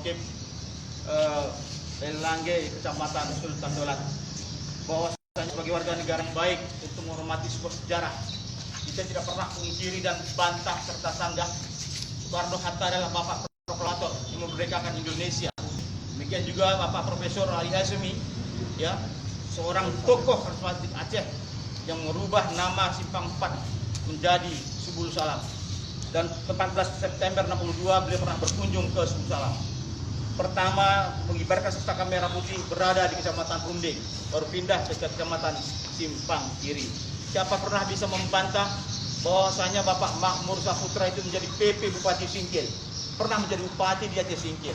Mokib Langge, Kecamatan Sultan Dolat, bahwasanya sebagai warga negara yang baik untuk menghormati sebuah sejarah, kita tidak pernah mengkiri dan bantah serta sanggah Soekarno Hatta adalah Bapak Proklamator yang memerdekakan Indonesia. Demikian juga Bapak Profesor Ali Hasmi, ya, seorang tokoh karismatik Aceh yang merubah nama Simpang 4 menjadi Subul Salam. Dan 14 September 62 beliau pernah berkunjung ke Subul Salam. Pertama mengibarkan saka merah putih berada di Kecamatan Runding, baru pindah ke Kecamatan Simpang Kiri. Siapa pernah bisa membantah bahwasanya Bapak Makmur Saputra itu menjadi PP Bupati Singkil, pernah menjadi bupati di Aceh Singkil.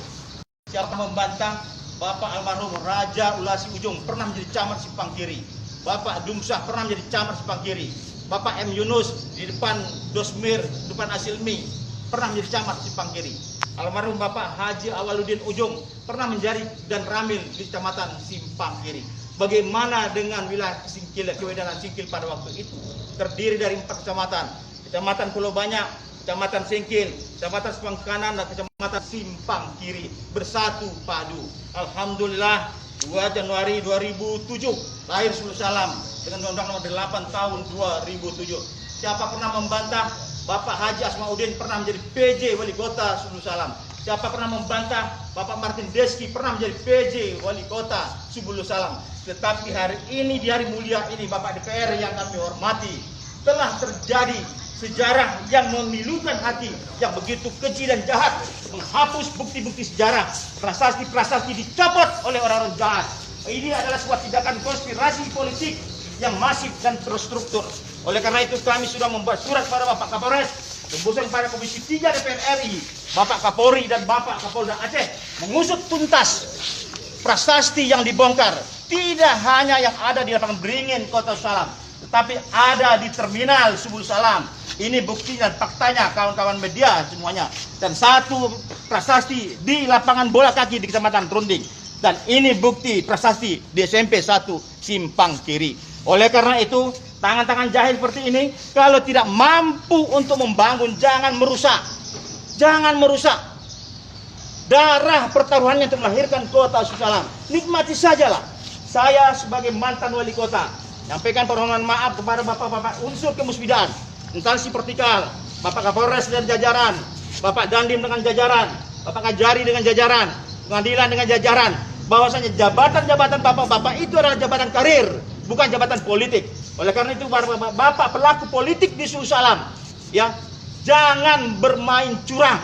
Siapa membantah Bapak almarhum Raja Ulasi Ujung pernah menjadi camat Simpang Kiri, Bapak Dumsah pernah menjadi camat Simpang Kiri, Bapak M. Yunus di depan Dosmir, depan Asilmi pernah menjadi camat Simpang Kiri. Almarhum Bapak Haji Awaluddin Ujung pernah menjadi dan ramil di Kecamatan Simpang Kiri. Bagaimana dengan wilayah Singkil, Kewedanan Singkil pada waktu itu? Terdiri dari 4 kecamatan, Kecamatan Pulau Banyak, Kecamatan Singkil, Kecamatan Simpang Kanan, dan Kecamatan Simpang Kiri bersatu padu. Alhamdulillah 2 Januari 2007 lahir Subul Salam dengan Undang-Undang Nomor 8 tahun 2007. Siapa pernah membantah Bapak Haji Asmauddin pernah menjadi PJ Wali Kota Subul Salam? Siapa pernah membantah Bapak Martin Deski pernah menjadi PJ Wali Kota Subul Salam? Tetapi hari ini, di hari mulia ini, Bapak DPR yang kami hormati, telah terjadi sejarah yang memilukan hati, yang begitu keji dan jahat, menghapus bukti-bukti sejarah, prasasti-prasasti dicopot oleh orang-orang jahat. Ini adalah sebuah tindakan konspirasi politik yang masif dan terstruktur. Oleh karena itu kami sudah membuat surat pada Bapak Kapolres, tembusan pada Komisi 3 DPR RI, Bapak Kapolri dan Bapak Kapolda Aceh mengusut tuntas prasasti yang dibongkar. Tidak hanya yang ada di lapangan Beringin Kota Salam, tetapi ada di terminal Subul Salam. Ini bukti dan faktanya kawan-kawan media semuanya. Dan satu prasasti di lapangan bola kaki di Kecamatan Runding. Dan ini bukti prasasti di SMP 1 Simpang Kiri. Oleh karena itu, tangan-tangan jahil seperti ini, kalau tidak mampu untuk membangun, jangan merusak. Jangan merusak. Darah pertaruhannya untuk melahirkan Kota Subul Salam. Nikmati sajalah. Saya sebagai mantan wali kota, nyampaikan permohonan maaf kepada bapak-bapak unsur kemusbidaan, instansi vertikal, Bapak Kapolres dan jajaran, Bapak Dandim dengan jajaran, Bapak Kajari dengan jajaran, pengadilan dengan jajaran, bahwasanya jabatan-jabatan bapak-bapak itu adalah jabatan karir, bukan jabatan politik. Oleh karena itu, bapak pelaku politik di Subul Salam, ya, jangan bermain curang.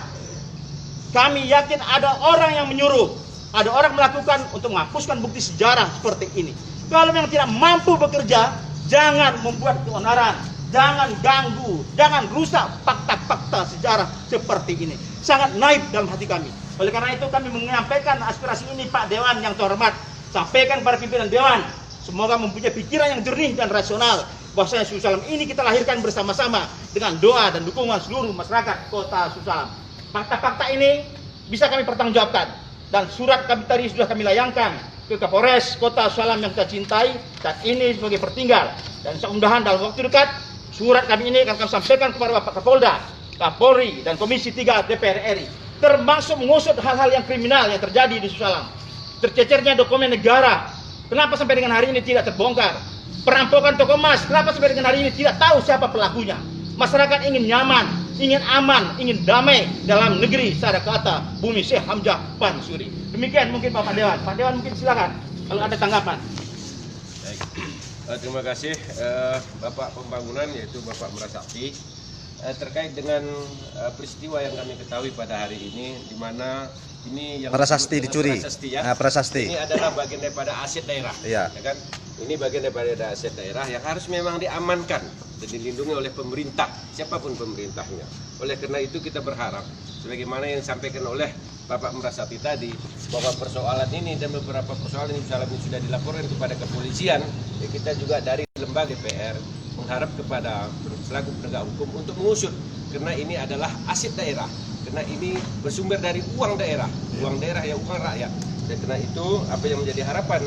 Kami yakin ada orang yang menyuruh, ada orang melakukan untuk menghapuskan bukti sejarah seperti ini. Kalau memang tidak mampu bekerja, jangan membuat keonaran, jangan ganggu, jangan rusak fakta-fakta sejarah seperti ini. Sangat naif dalam hati kami. Oleh karena itu kami menyampaikan aspirasi ini, Pak Dewan yang terhormat, sampaikan pada pimpinan Dewan. Semoga mempunyai pikiran yang jernih dan rasional, bahwasanya Subul Salam ini kita lahirkan bersama-sama dengan doa dan dukungan seluruh masyarakat Kota Subul Salam. Fakta-fakta ini bisa kami pertanggungjawabkan. Dan surat kami tadi sudah kami layangkan ke Kapolres Kota Salam yang kita cintai, dan ini sebagai pertinggal. Dan mudah-mudahan dalam waktu dekat surat kami ini akan kami sampaikan kepada Bapak Kapolda, Kapolri, dan Komisi 3 DPR RI, termasuk mengusut hal-hal yang kriminal yang terjadi di Subul Salam. Tercecernya dokumen negara, kenapa sampai dengan hari ini tidak terbongkar? Perampokan toko emas, kenapa sampai dengan hari ini tidak tahu siapa pelakunya? Masyarakat ingin nyaman, ingin aman, ingin damai dalam negeri secara kata Bumi Syekh Hamzah Pansuri. Demikian mungkin Bapak Dewan. Pak Dewan mungkin silakan kalau ada tanggapan. Baik. Terima kasih Bapak Pembangunan, yaitu Bapak Merasakti, terkait dengan peristiwa yang kami ketahui pada hari ini, di mana ini yang prasasti dicuri. Prasasti, ya. Prasasti. Ini adalah bagian daripada aset daerah. Ya. Ya kan? Ini bagian daripada aset daerah yang harus memang diamankan dan dilindungi oleh pemerintah, siapapun pemerintahnya. Oleh karena itu kita berharap, sebagaimana yang disampaikan oleh Bapak Merasakti tadi, bahwa persoalan ini dan beberapa persoalan ini sudah dilaporkan kepada kepolisian, ya kita juga dari lembaga DPR mengharap kepada selaku penegak hukum untuk mengusut, karena ini adalah aset daerah, karena ini bersumber dari uang daerah ya uang rakyat. Dan karena itu apa yang menjadi harapan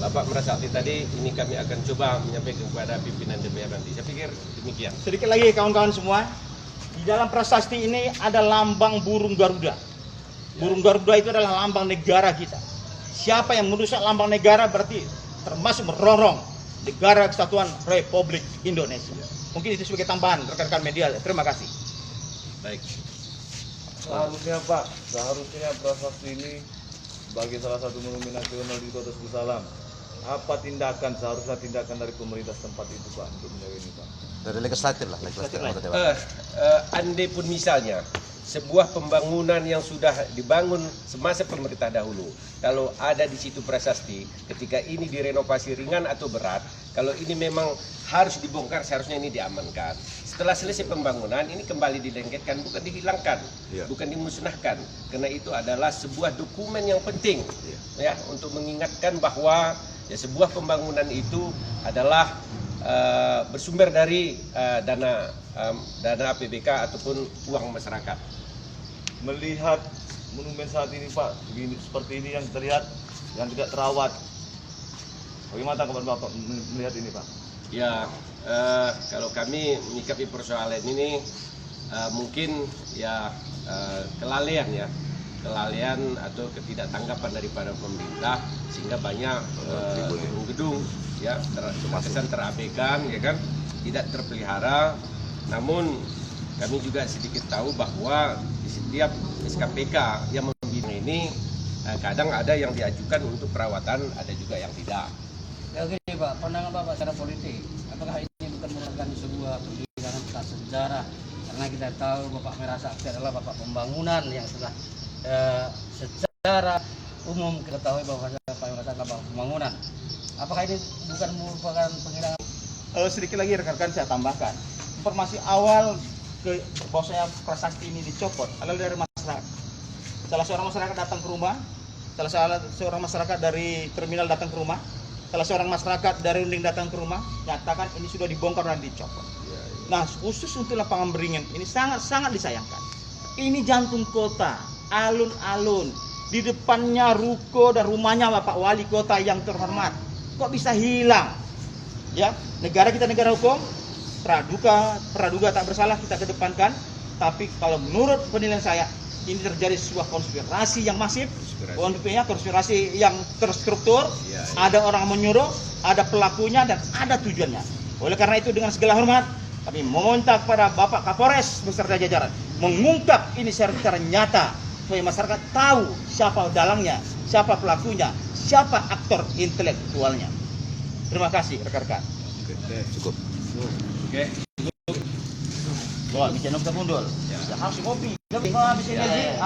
Bapak Merasakti tadi, ini kami akan coba menyampaikan kepada pimpinan DPR nanti. Saya pikir demikian. Sedikit lagi kawan-kawan semua, di dalam prasasti ini ada lambang burung Garuda. Burung Garuda itu adalah lambang negara kita. Siapa yang merusak lambang negara berarti termasuk merongrong Negara Kesatuan Republik Indonesia. Mungkin itu sebagai tambahan rekan-rekan media. Terima kasih. Baik. Seharusnya Pak, seharusnya prasasti ini sebagai salah satu monumen nasional di Kota Salam. Apa seharusnya tindakan dari pemerintah setempat itu Pak untuk menjaga ini Pak? Dari legislatif lah, legislatif anggota dewan. Andai pun misalnya sebuah pembangunan yang sudah dibangun semasa pemerintah dahulu, kalau ada di situ prasasti, ketika ini direnovasi ringan atau berat, kalau ini memang harus dibongkar, seharusnya ini diamankan. Setelah selesai pembangunan, ini kembali dilengketkan, bukan dihilangkan, bukan dimusnahkan, karena itu adalah sebuah dokumen yang penting, ya, untuk mengingatkan bahwa ya, sebuah pembangunan itu adalah bersumber dari dana APBK ataupun uang masyarakat. Melihat monumen saat ini Pak, seperti ini yang terlihat yang tidak terawat. Bagaimana tanggapan Bapak melihat ini Pak? Ya, kalau kami menyikapi persoalan ini mungkin ya kelalaian atau ketidaktanggapan daripada pemerintah, sehingga banyak gedung ya terkesan terabaikan, ya kan, tidak terpelihara. Namun kami juga sedikit tahu bahwa di setiap SKPK yang membina ini kadang ada yang diajukan untuk perawatan, ada juga yang tidak. Ya gini Pak, pandangan Bapak secara politik, apakah ini bukan merupakan sebuah penghinaan atas sejarah? Karena kita tahu Bapak merasa adalah Bapak pembangunan yang telah secara umum kita tahu bahwa Bapak merasa Bapak pembangunan. Apakah ini bukan merupakan penghinaan? Sedikit lagi rekan-rekan saya tambahkan. Informasi awal bahwasanya prasasti ini dicopot adalah dari masyarakat. Salah seorang masyarakat datang ke rumah, salah seorang masyarakat dari terminal datang ke rumah, salah seorang masyarakat dari Unding datang ke rumah, nyatakan ini sudah dibongkar dan dicopot. Nah, khusus untuk lapangan Beringin ini sangat disayangkan. Ini jantung kota, alun-alun, di depannya ruko dan rumahnya Bapak Wali Kota yang terhormat. Kok bisa hilang? Ya, negara kita negara hukum, praduga tak bersalah kita kedepankan. Tapi kalau menurut penilaian saya, ini terjadi sebuah konspirasi yang masif, konspirasi yang terstruktur. Ada orang menyuruh, ada pelakunya, dan ada tujuannya. Oleh karena itu, dengan segala hormat, kami meminta kepada Bapak Kapolres beserta jajaran mengungkap ini secara nyata supaya masyarakat tahu siapa dalangnya, siapa pelakunya, siapa aktor intelektualnya. Terima kasih rekan-rekan. Cukup. Oke. Wah, bicara kita mundur. Ya, harus kopi. Nggak habis ini aja.